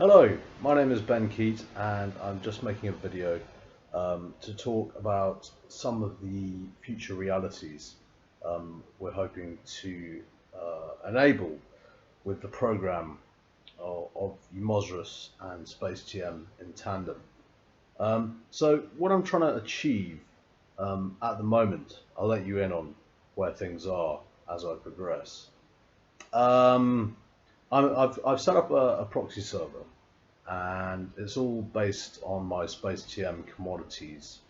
Hello, my name is Ben Keat and I'm just making a video to talk about some of the future realities we're hoping to enable with the program of Mosrus and SpaceTM in tandem. So what I'm trying to achieve at the moment, I'll let you in on where things are as I progress. I've set up a proxy server, and it's all based on my SpaceTM commodities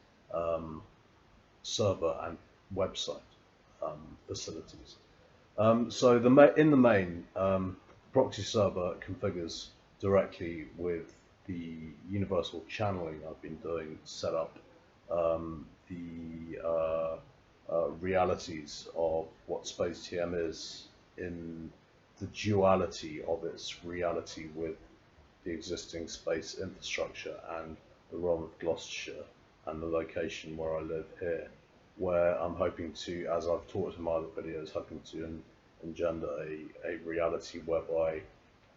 server and website facilities. So in the main, proxy server configures directly with the universal channeling I've been doing to set up the realities of what SpaceTM is in the duality of its reality with the existing space infrastructure and the realm of Gloucestershire and the location where I live here, where I'm hoping to, as I've talked in my other videos, hoping to engender a reality whereby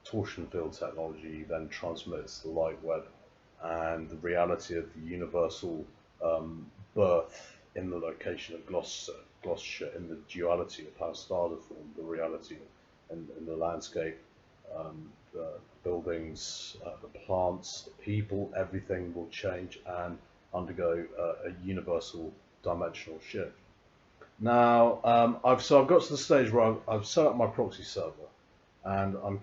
torsion field technology then transmits the light web and the reality of the universal birth in the location of Gloucestershire in the duality of how stars are formed, the reality in the landscape, the buildings, the plants, the people, everything will change and undergo a universal dimensional shift. Now, I've got to the stage where I've set up my proxy server, and I've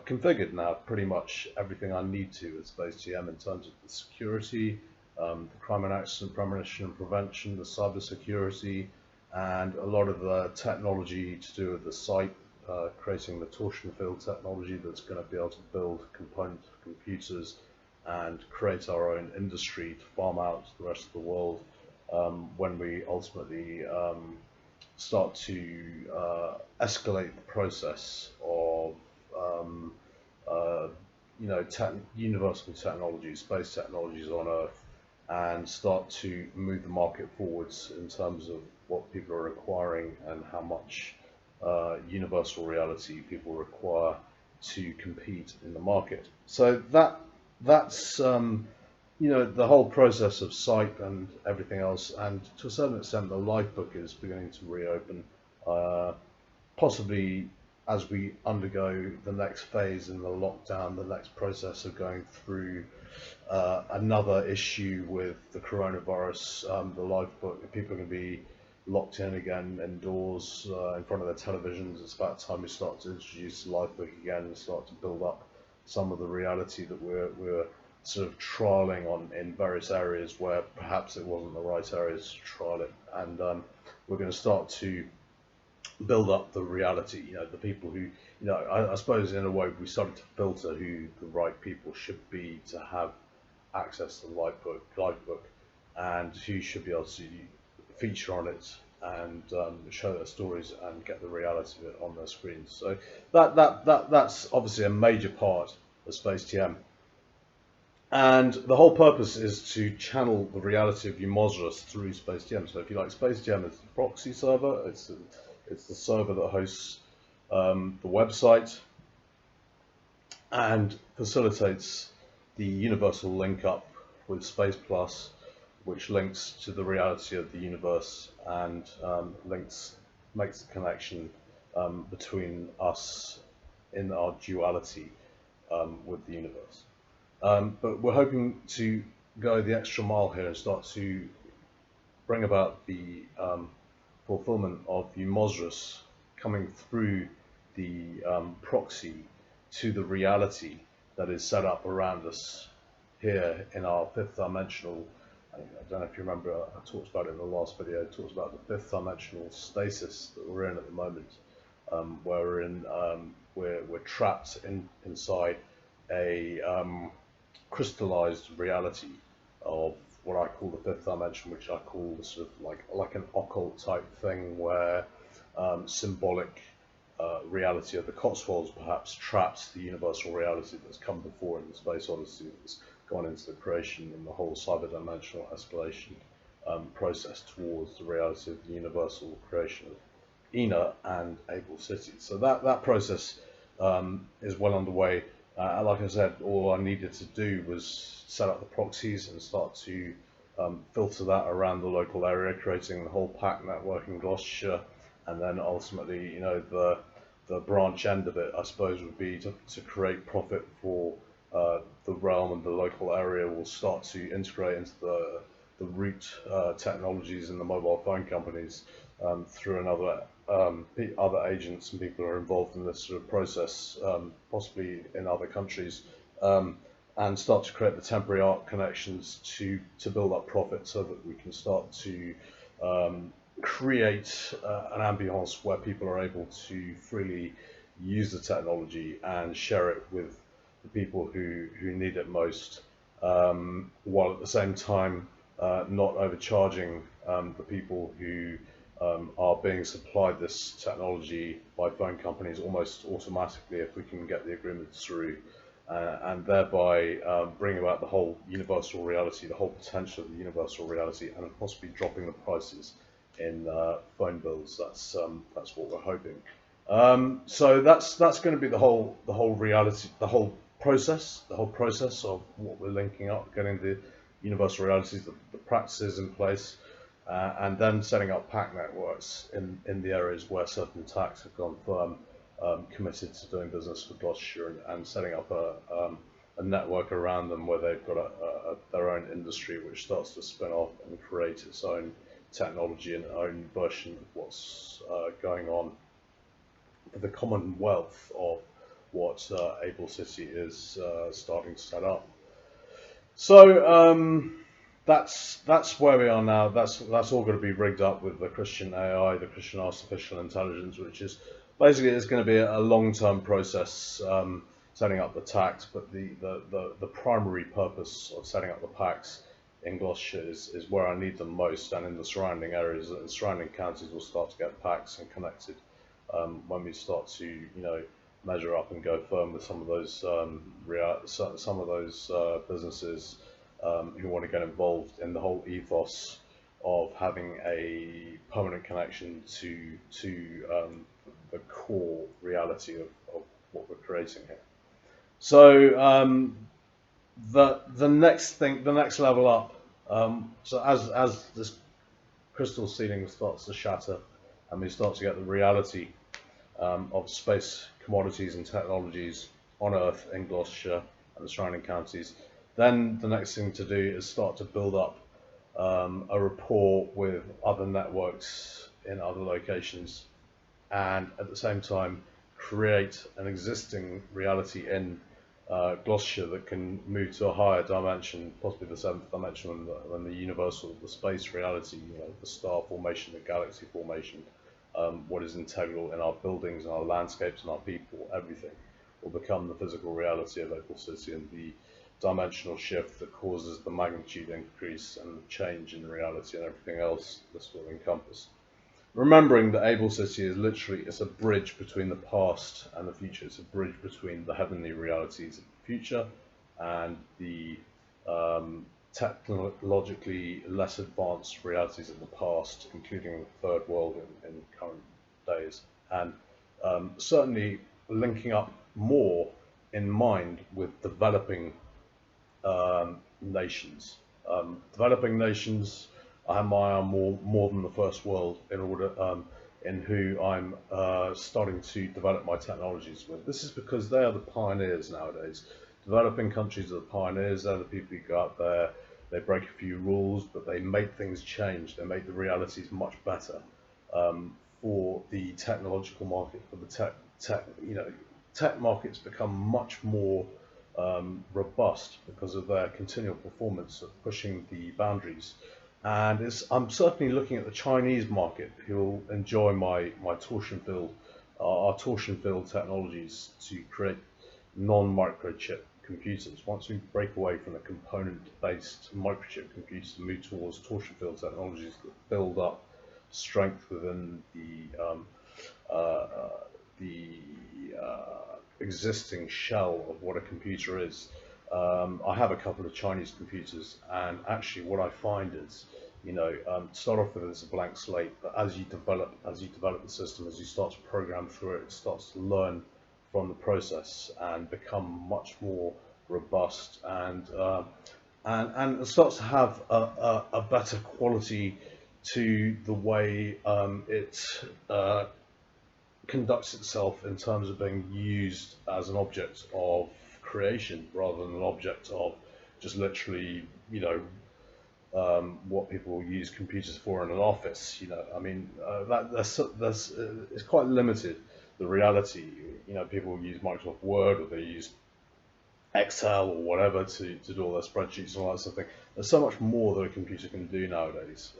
configured now pretty much everything I need to with SpaceTM in terms of the security, the crime and accident premonition and prevention, the cyber security, and a lot of the technology to do with the site, creating the torsion field technology that's going to be able to build component computers and create our own industry to farm out to the rest of the world when we ultimately start to escalate the process of universal technologies, space technologies on Earth, and start to move the market forwards in terms of what people are requiring and how much universal reality people require to compete in the market. So that's the whole process of site and everything else, and to a certain extent the lifebook is beginning to reopen, possibly as we undergo the next phase in the lockdown, the next process of going through another issue with the coronavirus. The lifebook, people are going to be locked in again indoors in front of their televisions. It's about time we start to introduce the lifebook again and start to build up some of the reality that we're sort of trialing on in various areas where perhaps it wasn't the right areas to trial it, and we're going to start to build up the reality, the people who, I suppose in a way we started to filter who the right people should be to have access to the lifebook and who should be able to feature on it and show their stories and get the reality of it on their screens. So that's obviously a major part of SpaceTM. And the whole purpose is to channel the reality of Mosrus through SpaceTM. So if you like, SpaceTM is the proxy server. It's the server that hosts the website and facilitates the universal link up with Space Plus, which links to the reality of the universe and makes the connection between us in our duality with the universe. But we're hoping to go the extra mile here and start to bring about the fulfillment of Mosrus coming through the proxy to the reality that is set up around us here in our fifth dimensional. I don't know if you remember, I talked about it in the last video. I talked about the fifth dimensional stasis that we're in at the moment, where we're trapped inside a crystallized reality of what I call the fifth dimension, which I call the sort of like an occult type thing, where symbolic reality of the Cotswolds perhaps traps the universal reality that's come before in the Space Odyssey, that's gone into the creation and the whole cyber-dimensional escalation process towards the reality of the universal creation of Ina and Abel cities. So that process is well underway Like I said, all I needed to do was set up the proxies and start to filter that around the local area, creating the whole pack network in Gloucestershire, and then ultimately, the branch end of it, I suppose, would be to create profit for the realm, and the local area will start to integrate into the root technologies in the mobile phone companies through another other agents and people who are involved in this sort of process, possibly in other countries, and start to create the temporary art connections to build up profit, so that we can start to create an ambience where people are able to freely use the technology and share it with the people who need it most, while at the same time not overcharging the people who are being supplied this technology by phone companies almost automatically, if we can get the agreements through, and thereby bring about the whole universal reality, the whole potential of the universal reality, and possibly dropping the prices in phone bills. That's what we're hoping. So that's going to be the whole reality, the whole process of what we're linking up, getting the universal realities, the practices in place, and then setting up pack networks in the areas where certain tax have gone firm, committed to doing business with Gloucestershire, and setting up a network around them where they've got their own industry which starts to spin off and create its own technology and own version of what's going on for the Commonwealth of what Abel City is starting to set up. So that's where we are now. That's all going to be rigged up with the Christian AI, the Christian artificial intelligence, which is basically, it's going to be a long-term process, setting up the tax. But the primary purpose of setting up the packs in Gloucestershire is where I need them most, and in the surrounding areas, and surrounding counties will start to get packs and connected when we start to measure up and go firm with some of those businesses who want to get involved in the whole ethos of having a permanent connection to the core reality of what we're creating here. So the next level up. So as this crystal ceiling starts to shatter, and we start to get the reality of space commodities and technologies on Earth in Gloucestershire and the surrounding counties, then the next thing to do is start to build up a rapport with other networks in other locations, and at the same time create an existing reality in Gloucestershire that can move to a higher dimension, possibly the seventh dimension, when the universal, the space reality, the star formation, the galaxy formation, what is integral in our buildings and our landscapes and our people, everything will become the physical reality of Abel City, and the dimensional shift that causes the magnitude increase and the change in reality and everything else this will encompass. Remembering that Abel City is literally, it's a bridge between the past and the future. It's a bridge between the heavenly realities of the future and the technologically less advanced realities of the past, including the third world in current days, and certainly linking up more in mind with developing nations. Developing nations, I have my eye on more than the first world in order in who I'm starting to develop my technologies with. This is because they are the pioneers nowadays. Developing countries are the pioneers. They're the people who go out there, they break a few rules, but they make things change. They make the realities much better for the technological market, for the tech markets become much more robust because of their continual performance of pushing the boundaries. And I'm certainly looking at the Chinese market, who will enjoy my torsion field, our torsion field technologies to create non-microchip computers. Once we break away from the component-based microchip computers and move towards torsion field technologies that build up strength within the existing shell of what a computer is. I have a couple of Chinese computers, and actually what I find is, start off with it as a blank slate, but as you develop the system, as you start to program through it, it starts to learn from the process and become much more robust, and it starts to have a better quality to the way it conducts itself in terms of being used as an object of creation rather than an object of just literally, what people use computers for in an office. I mean, it's quite limited, the reality. People use Microsoft Word, or they use Excel or whatever to do all their spreadsheets and all that sort of thing. There's so much more that a computer can do nowadays.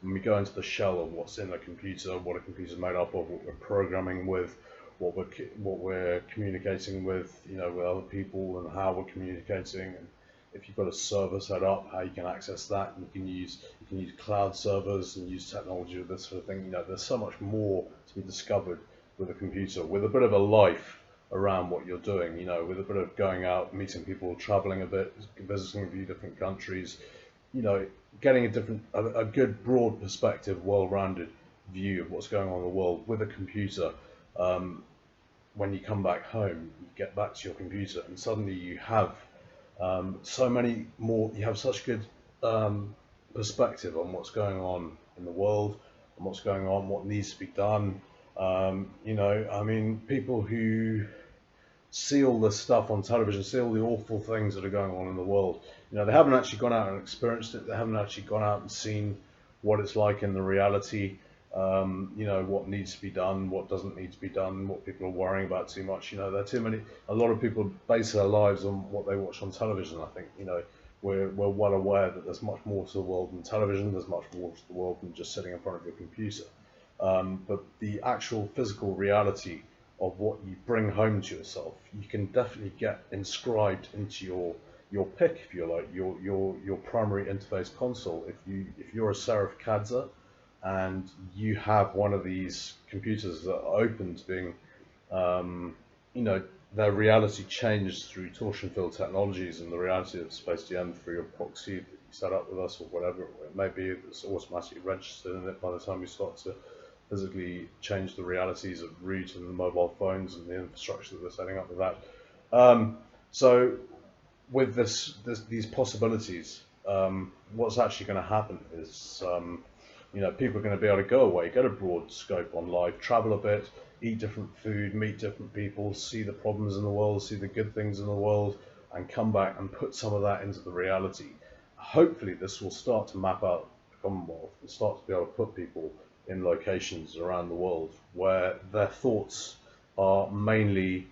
When we go into the shell of what's in a computer, what a computer's made up of, what we're programming with, what we're communicating with, with other people, and how we're communicating, and if you've got a server set up, how you can access that. And you can use cloud servers and use technology with this sort of thing. There's so much more to be discovered with a computer, with a bit of a life around what you're doing, with a bit of going out, meeting people, traveling a bit, visiting a few different countries, getting a good broad perspective, well-rounded view of what's going on in the world with a computer. When you come back home, you get back to your computer, and suddenly you have so many more. You have such good perspective on what's going on in the world, and what's going on, what needs to be done. I mean, people who see all this stuff on television, see all the awful things that are going on in the world, they haven't actually gone out and experienced it. They haven't actually gone out and seen what it's like in the reality. What needs to be done, what doesn't need to be done, what people are worrying about too much. There are too many. A lot of people base their lives on what they watch on television. I think we're well aware that there's much more to the world than television. There's much more to the world than just sitting in front of your computer. But the actual physical reality of what you bring home to yourself, you can definitely get inscribed into your PIC, if you like, your primary interface console. If you're a Serif KADSR and you have one of these computers that are open to being, their reality changed through torsion field technologies, and the reality of SpaceDM through your proxy that you set up with us, or whatever it may be, that's automatically registered in it by the time you start to physically change the realities of root and the mobile phones and the infrastructure that we're setting up with that. So with these possibilities, what's actually going to happen is, people are going to be able to go away, get a broad scope on life, travel a bit, eat different food, meet different people, see the problems in the world, see the good things in the world, and come back and put some of that into the reality. Hopefully this will start to map out the Commonwealth and start to be able to put people in locations around the world where their thoughts are mainly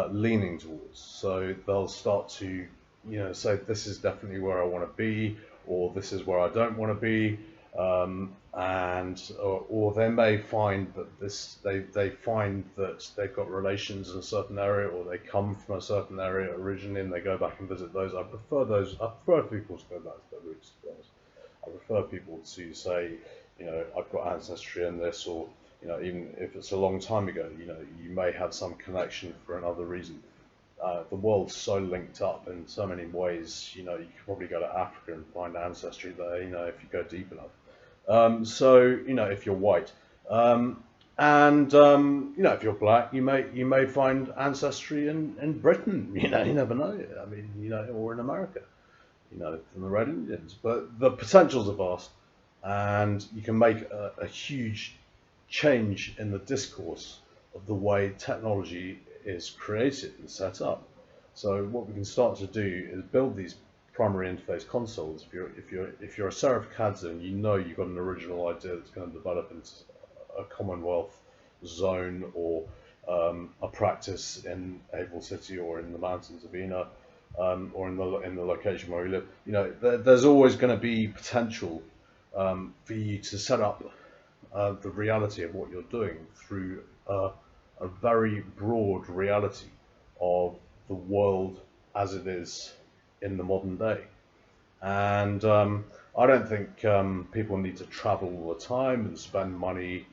leaning towards. So they'll start to, say, this is definitely where I want to be, or this is where I don't want to be. Or they may find that they find that they've got relations in a certain area, or they come from a certain area originally and they go back and visit those. I prefer people to go back to their roots, to be honest. I prefer people to say, I've got ancestry in this, or, even if it's a long time ago, you may have some connection for another reason. The world's so linked up in so many ways, you could probably go to Africa and find ancestry there, if you go deep enough. If you're white, if you're black, you may find ancestry in Britain. You never know. I mean, or in America, from the Red Indians. But the potentials are vast, and you can make a huge change in the discourse of the way technology is created and set up. So what we can start to do is build these primary interface consoles. If you're a Serif KADSR and you've got an original idea that's going to develop into a Commonwealth zone, or a practice in Abel City or in the mountains of Ina, or in the location where we live, there's always going to be potential for you to set up the reality of what you're doing through a very broad reality of the world as it is in the modern day. And I don't think people need to travel all the time and spend money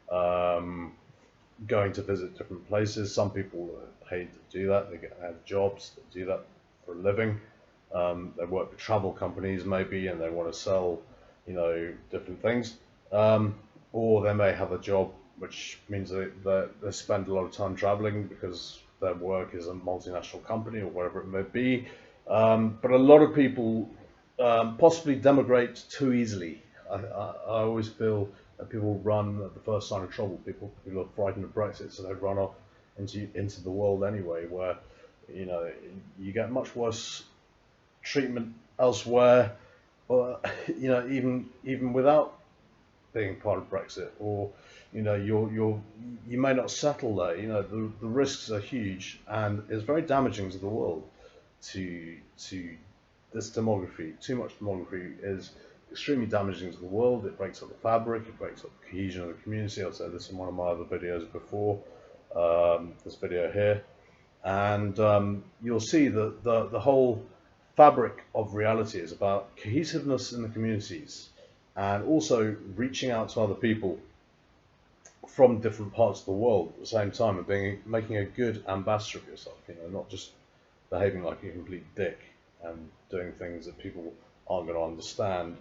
going to visit different places. Some people are paid to do that. They have jobs that do that for a living. They work for travel companies maybe, and they want to sell, different things. Or they may have a job which means they spend a lot of time traveling because their work is a multinational company or whatever it may be. But a lot of people possibly demigrate too easily. I always feel that people run at the first sign of trouble. People are frightened of Brexit, so they run off into the world anyway, where you get much worse treatment elsewhere, or even without being part of Brexit, or you may not settle there. The risks are huge, and it's very damaging to the world. To this demography, too much demography is extremely damaging to the world. It breaks up the fabric, it breaks up the cohesion of the community. I've said this in one of my other videos before, this video here, and you'll see that the whole fabric of reality is about cohesiveness in the communities, and also reaching out to other people from different parts of the world at the same time, and making a good ambassador of yourself. Not just behaving like a complete dick and doing things that people aren't going to understand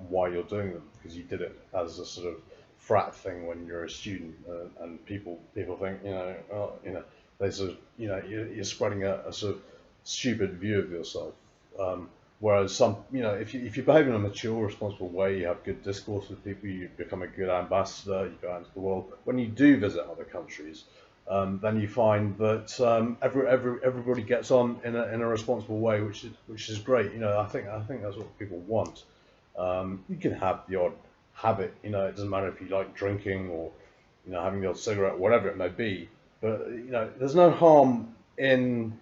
why you're doing them, because you did it as a sort of frat thing when you're a student, and people think they sort of you're spreading a sort of stupid view of yourself. Whereas if you behave in a mature, responsible way, you have good discourse with people, you become a good ambassador, you go out into the world. When you do visit other countries, then you find that everybody gets on in a responsible way, which is great. I think that's what people want. You can have the odd habit. It doesn't matter if you like drinking or having the odd cigarette, whatever it may be. But there's no harm in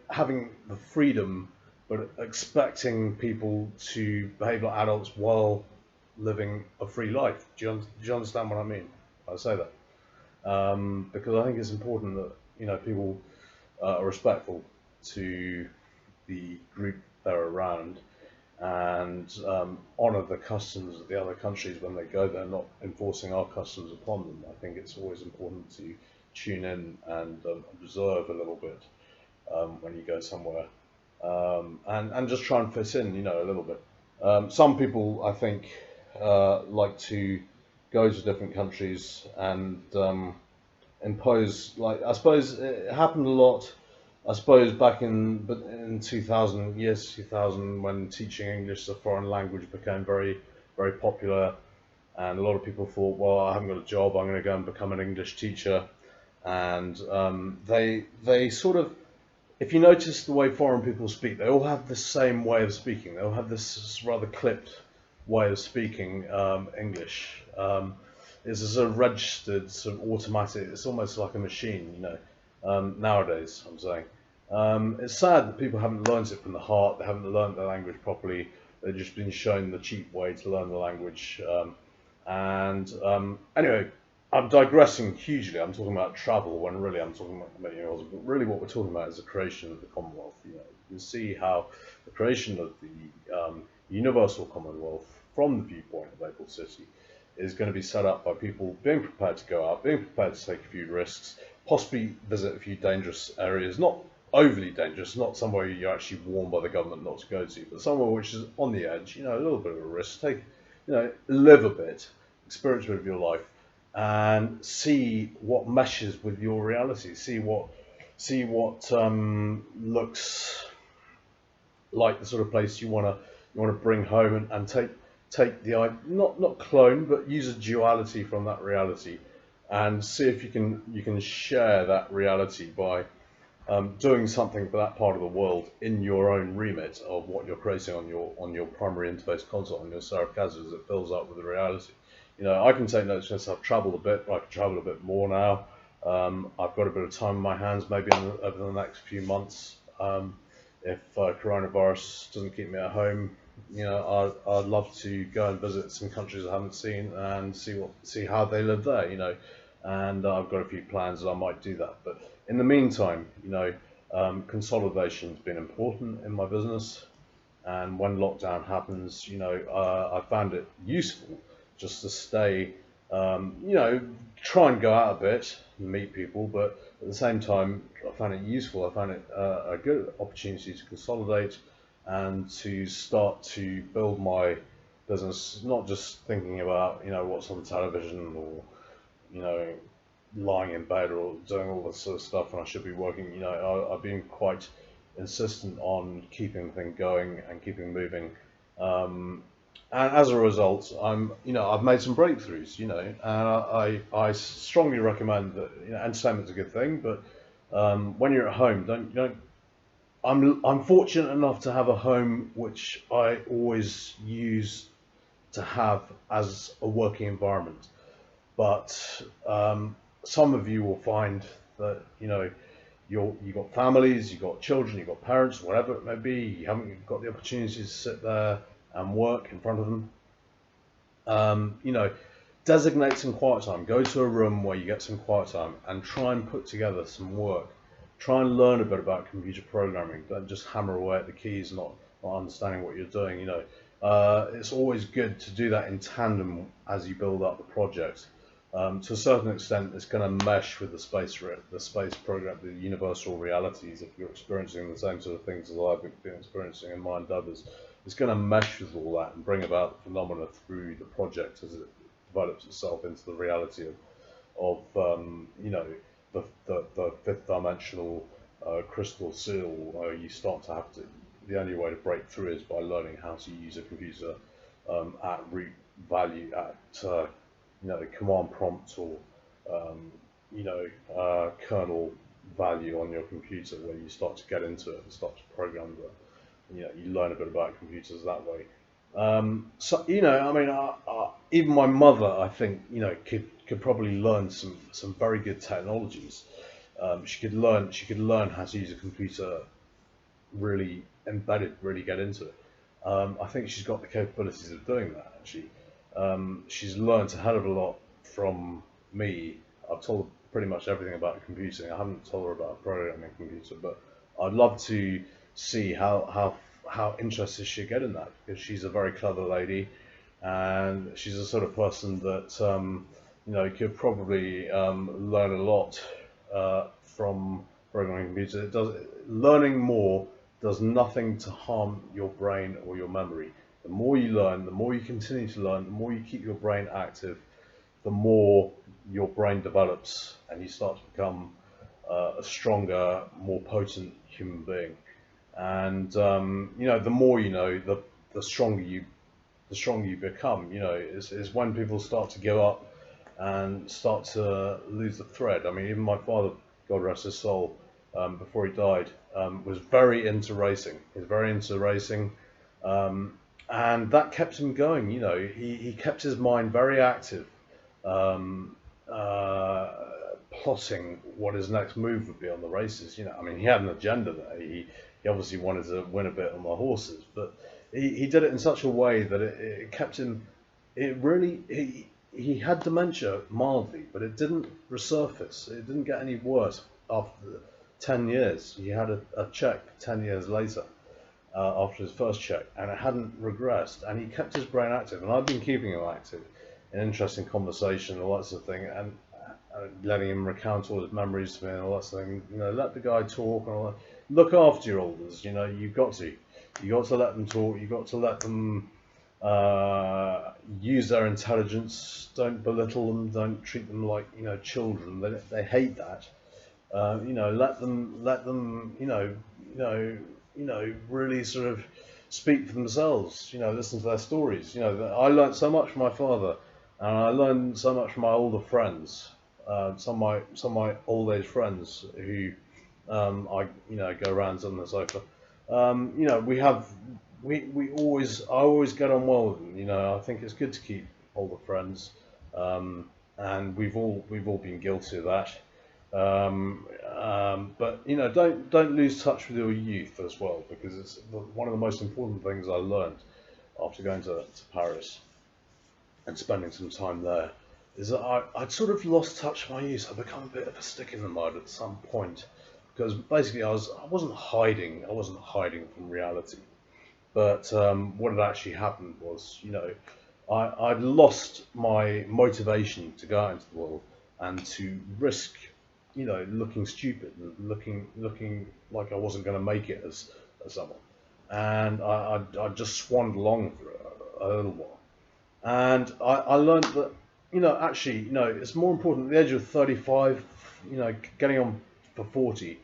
having the freedom, but expecting people to behave like adults while living a free life. Do you understand what I mean? I say that because I think it's important that people are respectful to the group they're around, and honour the customs of the other countries when they go there, not enforcing our customs upon them. I think it's always important to tune in and observe a little bit when you go somewhere, and just try and fit in, a little bit. Some people, I think, like to go to different countries and impose, I suppose it happened a lot, I suppose, back in 2000, when teaching English as a foreign language became very, very popular, and a lot of people thought, well, I haven't got a job, I'm going to go and become an English teacher. And they sort of, if you notice the way foreign people speak, they all have the same way of speaking. They all have this rather clipped way of speaking English. It's a sort of registered, sort of automatic. It's almost like a machine, nowadays, I'm saying. It's sad that people haven't learned it from the heart. They haven't learned the language properly. They've just been shown the cheap way to learn the language. Anyway, I'm digressing hugely. I'm talking about travel when really I'm talking about many years. But really, what we're talking about is the creation of the Commonwealth. You can see how the creation of the universal Commonwealth, from the viewpoint of Abel City, is going to be set up by people being prepared to go out, being prepared to take a few risks, possibly visit a few dangerous areas, not overly dangerous, not somewhere you're actually warned by the government not to go to, but somewhere which is on the edge, a little bit of a risk. Live a bit, experience a bit of your life, and see what meshes with your reality. See what looks like the sort of place you want to bring home, and take the not clone, but use a duality from that reality, and see if you can share that reality by doing something for that part of the world in your own remit of what you're creating on your primary interface console, on your serif CADSR, as it fills up with the reality. I can take notes since I've travelled a bit, but I can travel a bit more now. I've got a bit of time in my hands, maybe over the next few months. If coronavirus doesn't keep me at home, I'd love to go and visit some countries I haven't seen and see how they live there. And I've got a few plans that I might do that. But in the meantime, consolidation's been important in my business. And when lockdown happens, I found it useful just to stay, try and go out a bit and meet people, but at the same time, I found it useful. I found it a good opportunity to consolidate and to start to build my business, not just thinking about, what's on television or, lying in bed or doing all this sort of stuff when I should be working. I've been quite insistent on keeping the thing going and keeping moving. And as a result, I've made some breakthroughs, and I strongly recommend that, entertainment's a good thing, but when you're at home, don't. I'm fortunate enough to have a home which I always use to have as a working environment. But some of you will find that you've got families, you've got children, you've got parents, whatever it may be. You haven't got the opportunity to sit there and work in front of them. Designate some quiet time. Go to a room where you get some quiet time and try and put together some work. Try and learn a bit about computer programming. Don't just hammer away at the keys, not understanding what you're doing. It's always good to do that in tandem as you build up the project. To a certain extent, it's going to mesh with the space program, the universal realities. If you're experiencing the same sort of things as I've been experiencing in my endeavors, it's going to mesh with all that and bring about the phenomena through the project as it develops itself into the reality of the fifth dimensional crystal seal. You start to have to. The only way to break through is by learning how to use a computer at root value, at command prompt or kernel value on your computer, where you start to get into it and start to program you learn a bit about computers that way. Even my mother, I think, could probably learn some very good technologies. She could learn how to use a computer really embedded, really get into it. I think she's got the capabilities of doing that, actually. She's learned a hell of a lot from me. I've told her pretty much everything about computing. I haven't told her about programming a computer, but I'd love to see how interested she'll get in that, because she's a very clever lady, and she's the sort of person that could probably learn a lot from programming computers. Learning more does nothing to harm your brain or your memory. The more you learn, the more you continue to learn, the more you keep your brain active, the more your brain develops and you start to become a stronger, more potent human being. And the more you know, the stronger you become. Is when people start to give up and start to lose the thread. I mean, even my father, God rest his soul, before he died, was very into racing. He was very into racing, and that kept him going. He kept his mind very active, plotting what his next move would be on the races. He had an agenda there. He obviously wanted to win a bit on the horses, but he did it in such a way that it kept him. He had dementia mildly, but it didn't resurface. It didn't get any worse after 10 years. He had a check 10 years later after his first check, and it hadn't regressed. And he kept his brain active, and I've been keeping him active in interesting conversation and all that sort of thing, and letting him recount all his memories to me and all that sort of thing. Let the guy talk and all that. Look after your elders. You've got to let them talk. You've got to let them use their intelligence. Don't belittle them. Don't treat them like children. They hate that. Let them really sort of speak for themselves. Listen to their stories. I learned so much from my father, and I learned so much from my older friends. Some of my old age friends who I go around on the sofa. I always get on well with them. I think it's good to keep older friends, and we've all been guilty of that. But don't lose touch with your youth as well, because it's one of the most important things I learned after going to Paris and spending some time there, is that I'd sort of lost touch with my youth. I'd become a bit of a stick in the mud at some point, because basically I wasn't hiding from reality. But what had actually happened was, I'd lost my motivation to go out into the world and to risk, looking stupid and looking like I wasn't going to make it as someone. And I just swanned along for a little while. And I learned that actually, it's more important at the age of 35, getting on for 40.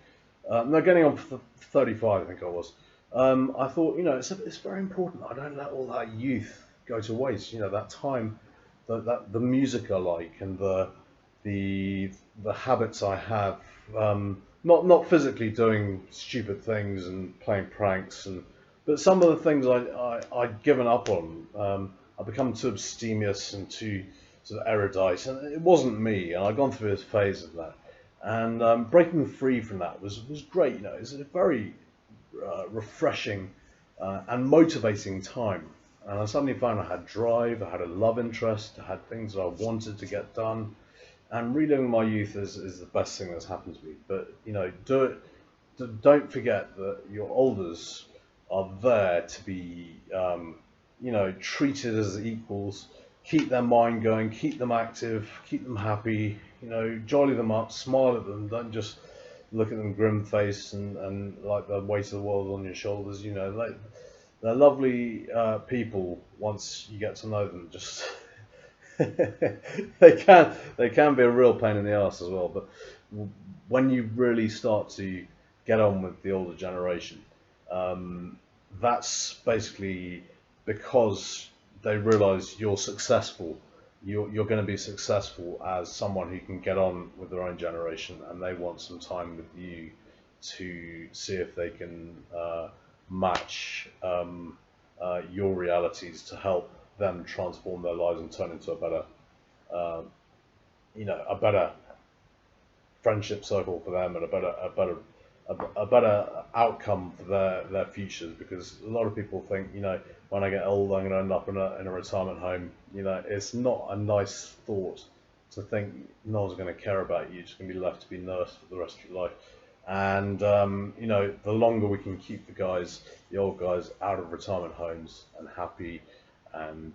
No, getting on for 35, I think I was. I thought, it's very important. I don't let all that youth go to waste. That time, the music I like, and the the habits I have. Not physically doing stupid things and playing pranks, but some of the things I'd given up on. I'd become too abstemious and too sort of erudite, and it wasn't me. And I'd gone through this phase of that, and breaking free from that was great. It's a very refreshing and motivating time. And I suddenly found I had drive, I had a love interest, I had things that I wanted to get done. And reliving my youth is the best thing that's happened to me. But do it. Don't forget that your elders are there to be, treated as equals. Keep their mind going, keep them active, keep them happy. Jolly them up, smile at them. Don't just look at them grim-faced and like the weight of the world on your shoulders. They're lovely people once you get to know them. Just they can be a real pain in the ass as well. But when you really start to get on with the older generation, that's basically because they realise you're successful. You're going to be successful as someone who can get on with their own generation, and they want some time with you to see if they can match your realities to help them transform their lives and turn into a better, a better friendship circle for them, and a better outcome for their futures. Because a lot of people think, when I get old, I'm going to end up in a retirement home. It's not a nice thought to think no one's going to care about you. You're just going to be left to be nursed for the rest of your life. And the longer we can keep the old guys, out of retirement homes and happy, and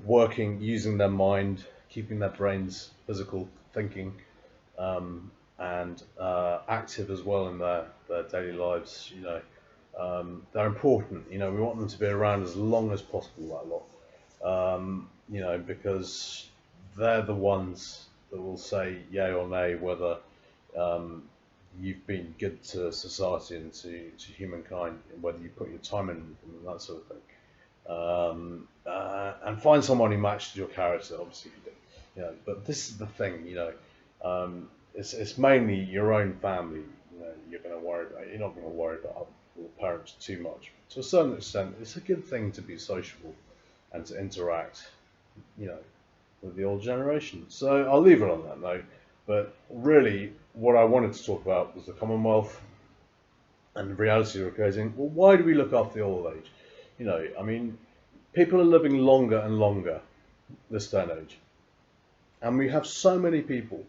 working, using their mind, keeping their brains physical, thinking, and active as well in their daily lives. They're important. We want them to be around as long as possible, that lot. Because they're the ones that will say yay or nay whether you've been good to society and to humankind, and whether you put your time in and that sort of thing. And find someone who matches your character, obviously, if you do. But this is the thing, it's mainly your own family. You're going to worry about. You're not going to worry about other parents too much. To a certain extent, it's a good thing to be sociable and to interact, with the old generation. So I'll leave it on that note. But really, what I wanted to talk about was the Commonwealth and the reality we're creating. Well, why do we look after the old age? People are living longer and longer this day and age. And we have so many people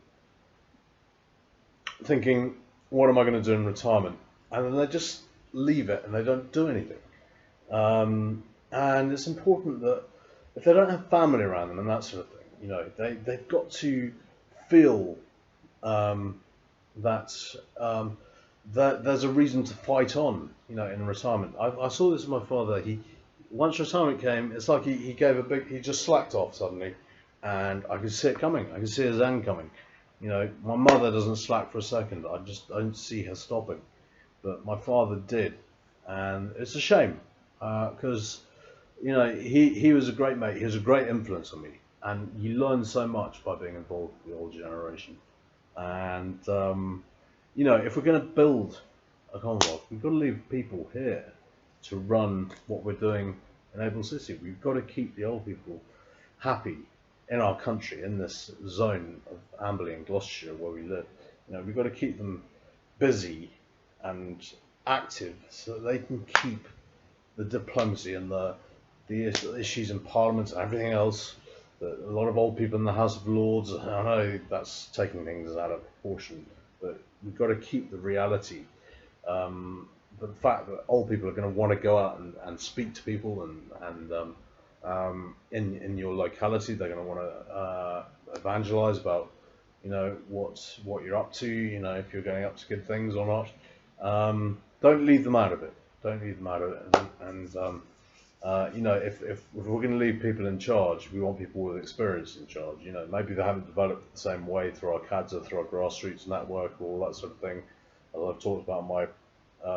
thinking, what am I going to do in retirement? And then they just leave it and they don't do anything. And it's important that if they don't have family around them and that sort of thing, they've got to feel that there's a reason to fight on, in retirement. I saw this with my father. Once retirement came, it's like he just slacked off suddenly, and I could see it coming. I could see his end coming. My mother doesn't slack for a second. I don't see her stopping, but my father did, and it's a shame because he was a great mate. He was a great influence on me, and you learn so much by being involved with the old generation. And if we're going to build a Commonwealth, we've got to leave people here to run what we're doing in Abel City. We've got to keep the old people happy in our country, in this zone of Amberley and Gloucestershire where we live. We've got to keep them busy and active so that they can keep the diplomacy and the issues in Parliament and everything else. A lot of old people in the House of Lords, I know that's taking things out of proportion, but we've got to keep the reality. The fact that old people are going to want to go out and speak to people and in your locality, they're going to want to evangelize about what you're up to, if you're going up to good things or not. Don't leave them out of it. Don't leave them out of it. You know, if we're going to leave people in charge, we want people with experience in charge. You know, maybe they haven't developed the same way through our KADSR, through our grassroots network, or all that sort of thing. As I've talked about my,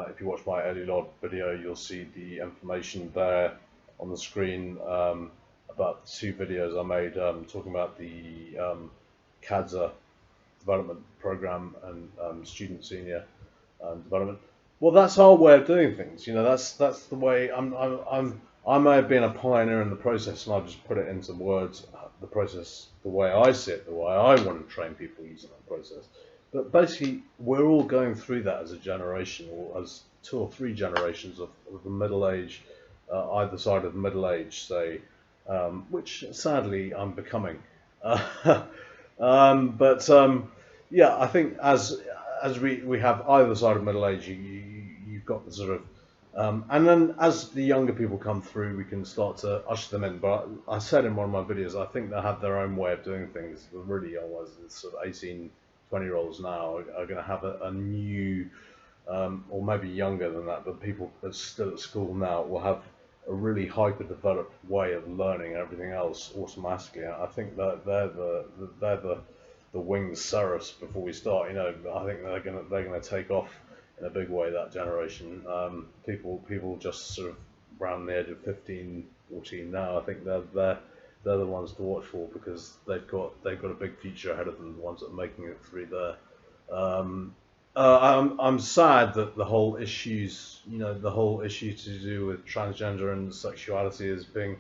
if you watch my early log video, you'll see the information there on the screen about the 2 videos I made talking about the KADSR development program and student senior development. Well, that's our way of doing things. You know, that's the way. I may have been a pioneer in the process, and I've just put it into words. The process, the way I see it, the way I want to train people using that process. But basically, we're all going through that as a generation, or as 2 or 3 generations of the middle age, either side of the middle age, say, which sadly I'm becoming. But yeah, I think as we have either side of middle age, you've got the sort of and then as the younger people come through, we can start to usher them in. But I said in one of my videos, I think they have their own way of doing things. The really young ones, the sort of 18, 20-year-olds now, are going to have a new, or maybe younger than that, but people that's still at school now will have a really hyper-developed way of learning everything else automatically. I think that they're the winged seraphs before we start. You know, I think they're gonna take off in a big way, that generation. People just sort of around the age of 15, 14 now. I think they're the ones to watch for, because they've got a big future ahead of them. The ones that are making it through there. I'm sad that the whole issue to do with transgender and sexuality is being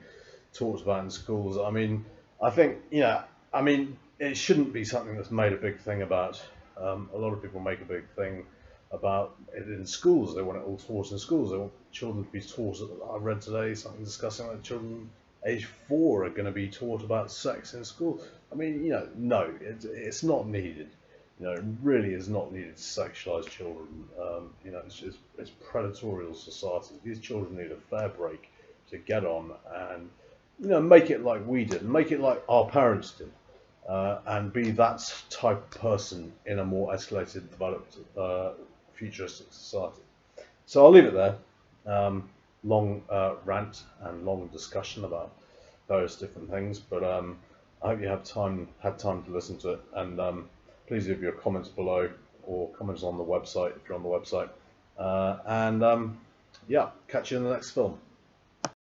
talked about in schools. I mean, I think, it shouldn't be something that's made a big thing about. A lot of people make a big thing about it in schools. They want it all taught in schools. They want children to be taught. I read today something discussing that children age 4 are going to be taught about sex in school. I mean, no, it's not needed. It really is not needed to sexualize children. It's predatorial society. These children need a fair break to get on and, make it like we did, make it like our parents did, and be that type of person in a more escalated, developed, futuristic society. So I'll leave it there. Long rant and long discussion about various different things, but I hope you had time to listen to it, and please leave your comments below, or comments on the website if you're on the website. Yeah, catch you in the next film.